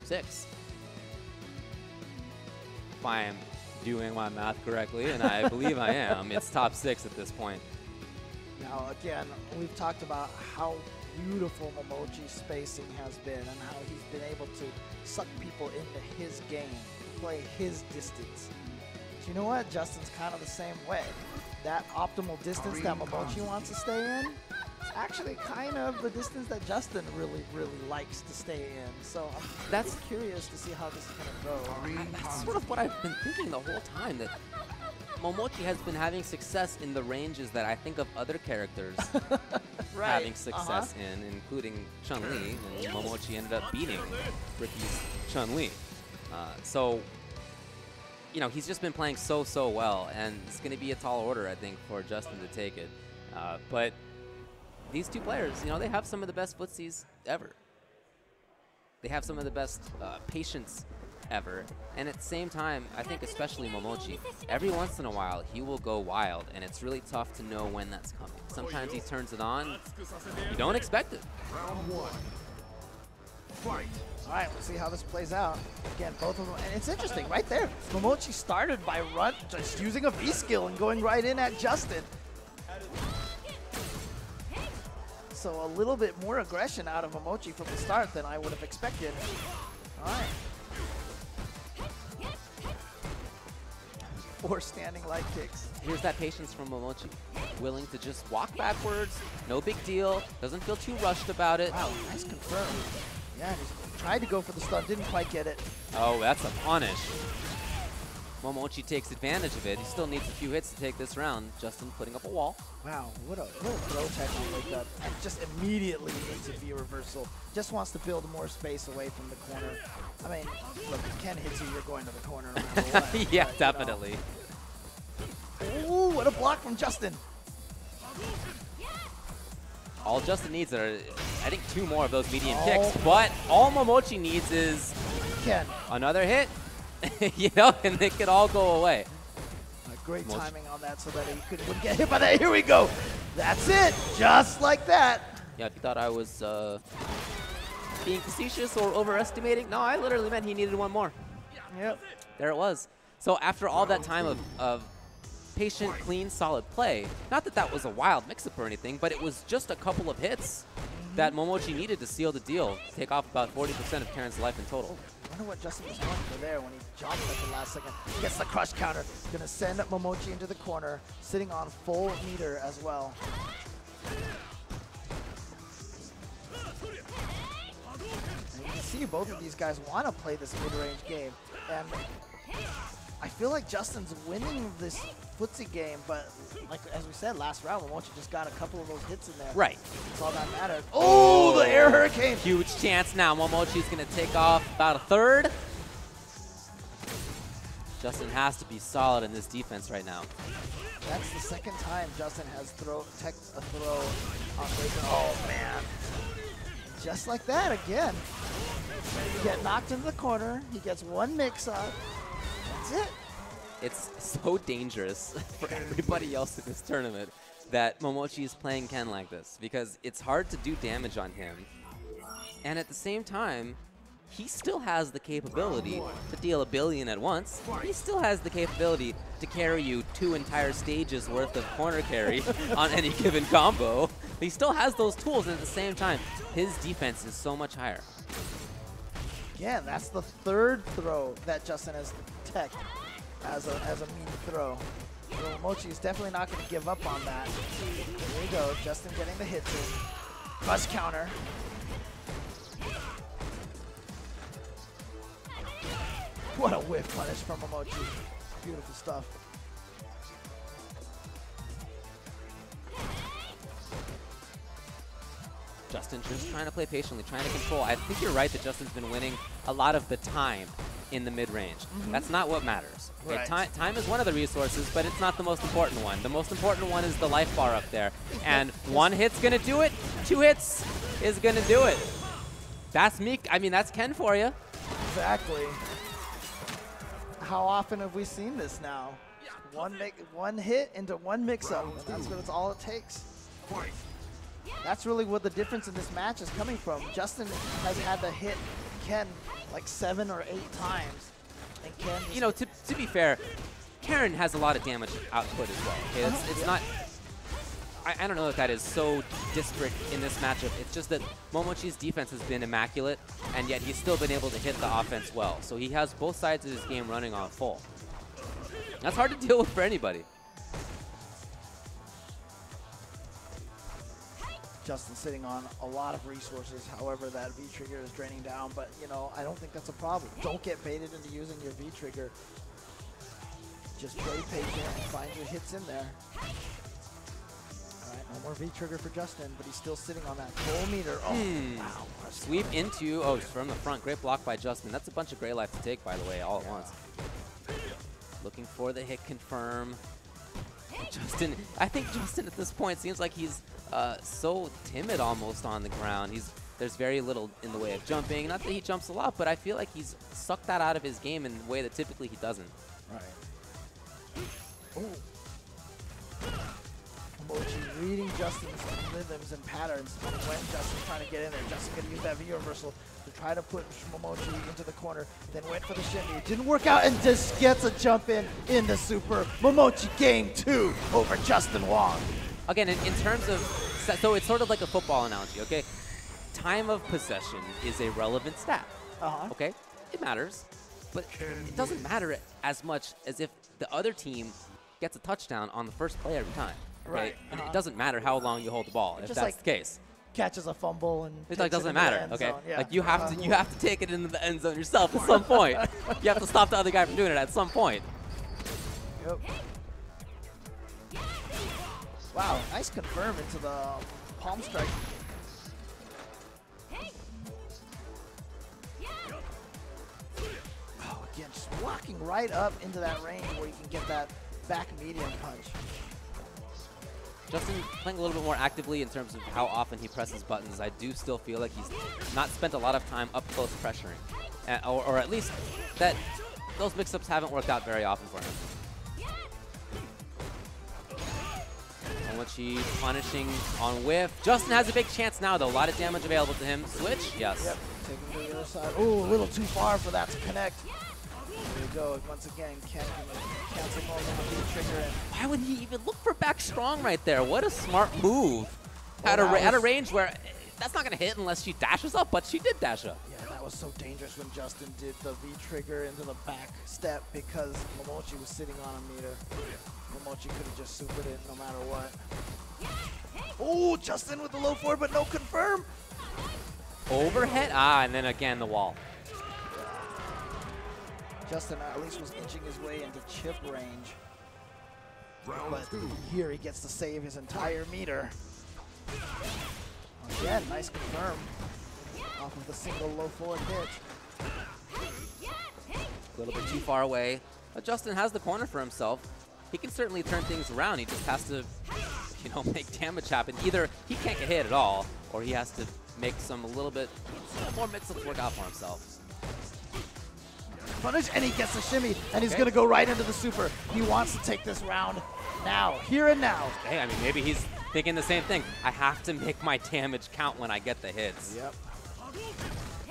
6. If I am doing my math correctly, and I believe I am, it's top 6 at this point. Now, again, we've talked about how beautiful Momochi's spacing has been and how he's been able to suck people into his game, play his distance. But you know what? Justin's kind of the same way. That optimal distance that Momochi wants to stay in is actually kind of the distance that Justin really, really likes to stay in. So I'm curious to see how this is going to go. That's sort of what I've been thinking the whole time, that Momochi has been having success in the ranges that I think of other characters having success in, including Chun-Li, and Momochi ended up beating Ricky's Chun-Li. So, you know, he's just been playing so well, and it's going to be a tall order, I think, for Justin to take it. But these two players, you know, they have some of the best footsies ever. They have some of the best patience ever. And at the same time, I think especially Momochi, every once in a while, he will go wild, and it's really tough to know when that's coming. Sometimes he turns it on, you don't expect it. Round 1. Fight. All right, we'll see how this plays out. Again, both of them, and it's interesting, right there. Momochi started by just using a V-skill and going right in at Justin. So a little bit more aggression out of Momochi from the start than I would have expected. All right. 4 standing leg kicks. Here's that patience from Momochi. Willing to just walk backwards, no big deal, doesn't feel too rushed about it. Wow, nice confirm. Yeah, he's tried to go for the stun, didn't quite get it. Oh, that's a punish. Momochi takes advantage of it. He still needs a few hits to take this round. Justin putting up a wall. Wow, what a throw technique like that. And just immediately needs a V reversal. Just wants to build more space away from the corner. I mean, look, if Ken hits you, you're going to the corner no matter what. Yeah, but, definitely. Ooh, what a block from Justin. All Justin needs are, I think, 2 more of those medium kicks. But all Momochi needs is Ken. another hit, you know, and they could all go away. Great timing on that so that he wouldn't get hit by that. Here we go. That's it. Just like that. Yeah, if you thought I was being facetious or overestimating, no, I literally meant he needed 1 more. Yep. There it was. So after all that time of patient, clean, solid play, not that that was a wild mix-up or anything, but it was just a couple of hits that Momochi needed to seal the deal, take off about 40% of Karen's life in total. I wonder what Justin was going for there when he jumped at the last second. Gets the crush counter. Going to send Momochi into the corner, sitting on full meter as well. And you can see both of these guys want to play this mid-range game. And I feel like Justin's winning this footsie game, but like as we said last round, Momochi just got a couple of those hits in there. Right. That's all that mattered. Oh, the air hurricane. Huge chance now. Momochi's going to take off about a third. Justin has to be solid in this defense right now. That's the second time Justin has teched a throw on Raven. Oh, man. Just like that again. You get knocked into the corner. He gets 1 mix-up. That's it. It's so dangerous for everybody else in this tournament that Momochi is playing Ken like this, because it's hard to do damage on him. And at the same time, he still has the capability to deal 1 billion at once. He still has the capability to carry you 2 entire stages worth of corner carry on any given combo. He still has those tools, and at the same time, his defense is so much higher. Yeah, that's the 3rd throw that Justin has teched as a mean throw. So Momochi is definitely not going to give up on that. There you go, Justin getting the hits in. Crush counter. What a whiff punish from Momochi. Beautiful stuff. Justin just trying to play patiently, trying to control. I think you're right that Justin's been winning a lot of the time in the mid-range. That's not what matters. Okay, Right. time is one of the resources, but it's not the most important one. The most important one is the life bar up there. And 1 hit's going to do it. 2 hits is going to do it. That's me. I mean, that's Ken for you. Exactly. How often have we seen this now? One hit into 1 mix-up, and that's what it's all it takes. That's really what the difference in this match is coming from. Justin has had to hit Ken like 7 or 8 times. And Ken, You know, to be fair, Karen has a lot of damage output as well. Okay, it's not. I don't know if that is so disparate in this matchup. It's just that Momochi's defense has been immaculate, and yet he's still been able to hit the offense well. So he has both sides of his game running on full. That's hard to deal with for anybody. Justin sitting on a lot of resources. However, that V-trigger is draining down, but you know, I don't think that's a problem. Don't get baited into using your V-trigger. Just play patient and find your hits in there. All right, no more V-trigger for Justin, but he's still sitting on that full meter. Oh, wow. Sweep into, oh, from the front. Great block by Justin. That's a bunch of gray life to take, by the way, all at once. Looking for the hit confirm. Justin, I think Justin at this point seems like he's so timid almost on the ground. There's very little in the way of jumping. Not that he jumps a lot, but I feel like he's sucked that out of his game in a way that typically he doesn't. Right. Ooh. Momochi reading Justin's rhythms and patterns. When Justin's trying to get in there, Justin going to use that V-reversal to try to push Momochi into the corner, then went for the shimmy. Didn't work out and just gets a jump in the super. Momochi game 2 over Justin Wong. Again, in terms of, so it's sort of like a football analogy, okay? Time of possession is a relevant stat, okay? It matters, but it doesn't matter as much as if the other team gets a touchdown on the first play every time. Okay? Right. And it doesn't matter how long you hold the ball, if that's the case. Catches a fumble and it like doesn't matter, okay? Yeah. Like you have to take it into the end zone yourself at some point. You have to stop the other guy from doing it at some point. Yep. Wow, nice confirm into the palm strike. Oh, again, just walking right up into that range where you can get that back medium punch. Justin playing a little bit more actively in terms of how often he presses buttons. I do still feel like he's not spent a lot of time up close pressuring. Or at least that those mix-ups haven't worked out very often for him. Momochi punishing on whiff. Justin has a big chance now, though. A lot of damage available to him. Switch? Yes. Yep. Taking to the other side. Ooh, a little too far for that to connect. There we go. Once again, canceling all the trigger. Why would he even look for back strong right there? What a smart move. At a range where that's not going to hit unless she dashes up, but she did dash up. Yeah, that was so dangerous when Justin did the V-trigger into the back step because Momochi was sitting on a meter. Momochi could have just supered it no matter what. Oh, Justin with the low forward, but no confirm. Overhead? Ah, and then again the wall. Justin at least was inching his way into chip range. Round 2. Here he gets to save his entire meter. Again, nice confirm off of the single low forward pitch. A little bit too far away. But Justin has the corner for himself. He can certainly turn things around. He just has to, you know, make damage happen. Either he can't get hit at all, or he has to make some a little bit more mix-ups work out for himself. Punish, and he gets the shimmy, and he's going to go right into the super. He wants to take this round now, here and now. Hey, I mean, maybe he's thinking the same thing. I have to make my damage count when I get the hits. Yep.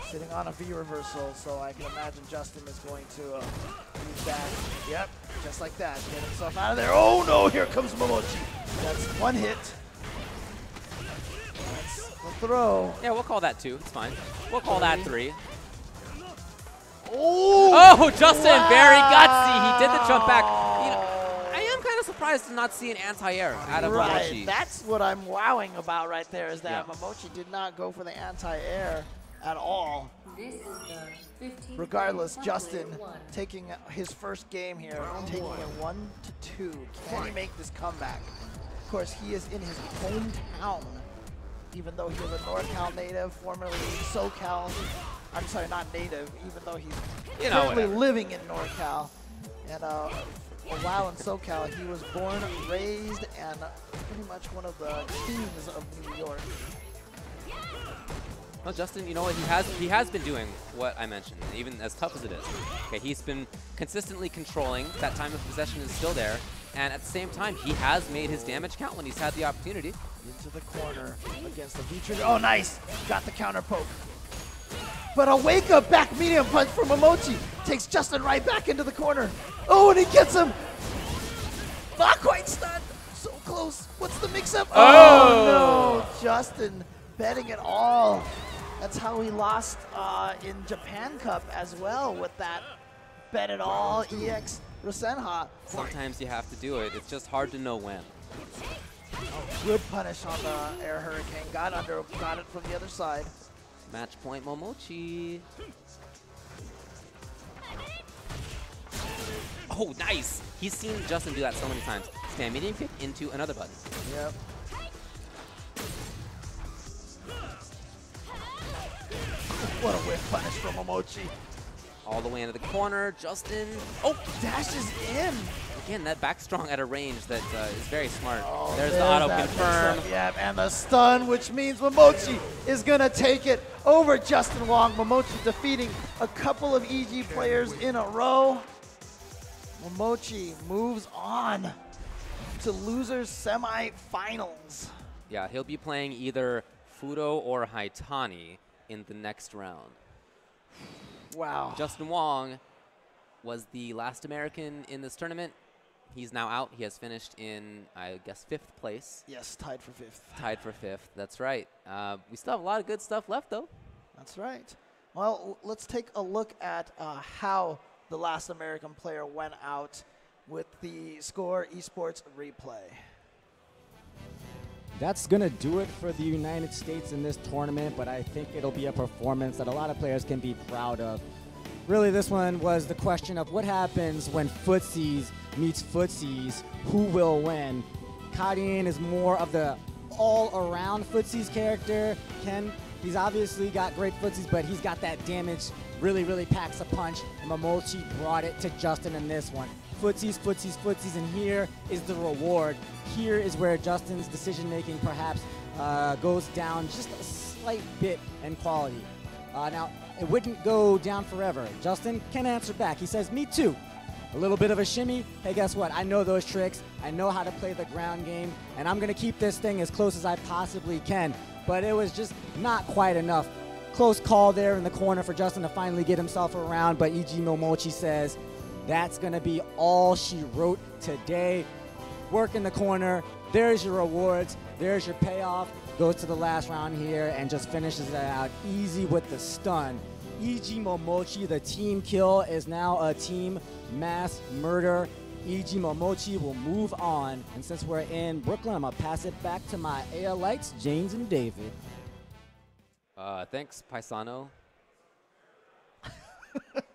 Sitting on a V reversal, so I can imagine Justin is going to use that. Yep, just like that. Get himself out of there. Oh no, here comes Momochi. That's one hit. That's the throw. Yeah, we'll call that 2. It's fine. We'll call that 3. Oh, Justin, wow. Very gutsy. He did the jump back. You know, I am kind of surprised to not see an anti-air out of Momochi. That's what I'm wowing about right there is that Momochi did not go for the anti-air at all. This is the 15th Regardless, Justin taking his first game here, taking it 1-2. Can he make this comeback? Of course, he is in his hometown, even though he was a NorCal native, formerly SoCal. I'm sorry, not native, even though he's currently living in NorCal. And a while in SoCal, he was born, raised, and pretty much one of the kings of New York. Well, Justin, you know what? He has been doing what I mentioned, even as tough as it is. Okay, he's been consistently controlling. That time of possession is still there. And at the same time, he has made his damage count when he's had the opportunity. Into the corner against the V-trigger. Oh, nice! Got the counter poke. But a wake-up back medium punch from Momochi takes Justin right back into the corner. Oh, and he gets him. Not quite stunned. So close. What's the mix-up? Oh, no. Justin betting it all. That's how he lost in Japan Cup as well with that bet it all EX Rasenha. Sometimes you have to do it. It's just hard to know when. Oh, good punish on the air hurricane. Got it from the other side. Match point Momochi. Oh, nice. He's seen Justin do that so many times. Stand medium kick into another button. Yep. What a whiff punish from Momochi. All the way into the corner. Justin. Oh, Dashes in. again, that back strong at a range that is very smart. Oh, there's the auto that confirm. mix-up, yeah, and the stun, which means Momochi is going to take it over Justin Wong. Momochi defeating a couple of EG players in a row. Momochi moves on to losers semifinals. Yeah, he'll be playing either Fudo or Haitani in the next round. Wow. Justin Wong was the last American in this tournament. He's now out. He has finished in, I guess, 5th place. Yes, tied for 5th. Tied for 5th. That's right. We still have a lot of good stuff left, though. That's right. Well, let's take a look at how the last American player went out with the Score Esports replay. That's going to do it for the United States in this tournament, but I think it'll be a performance that a lot of players can be proud of. Really, this one was the question of what happens when footsies meets footsies, who will win? Kadien is more of the all-around footsies character. Ken, he's obviously got great footsies, but he's got that damage, really packs a punch, and Momochi brought it to Justin in this one. Footsies, footsies, footsies, and here is the reward. Here is where Justin's decision-making perhaps goes down just a slight bit in quality. Now, it wouldn't go down forever. Justin can answer back. He says, me too. A little bit of a shimmy. Hey, guess what? I know those tricks. I know how to play the ground game, and I'm going to keep this thing as close as I possibly can. But it was just not quite enough. Close call there in the corner for Justin to finally get himself around, but EG Momochi says, that's going to be all she wrote today. Work in the corner. There's your rewards. There's your payoff. Goes to the last round here and just finishes it out easy with the stun. EG Momochi, the team kill, is now a team mass murder. EG Momochi will move on. And since we're in Brooklyn, I'm going to pass it back to my ALites, James and David. Thanks, Paisano.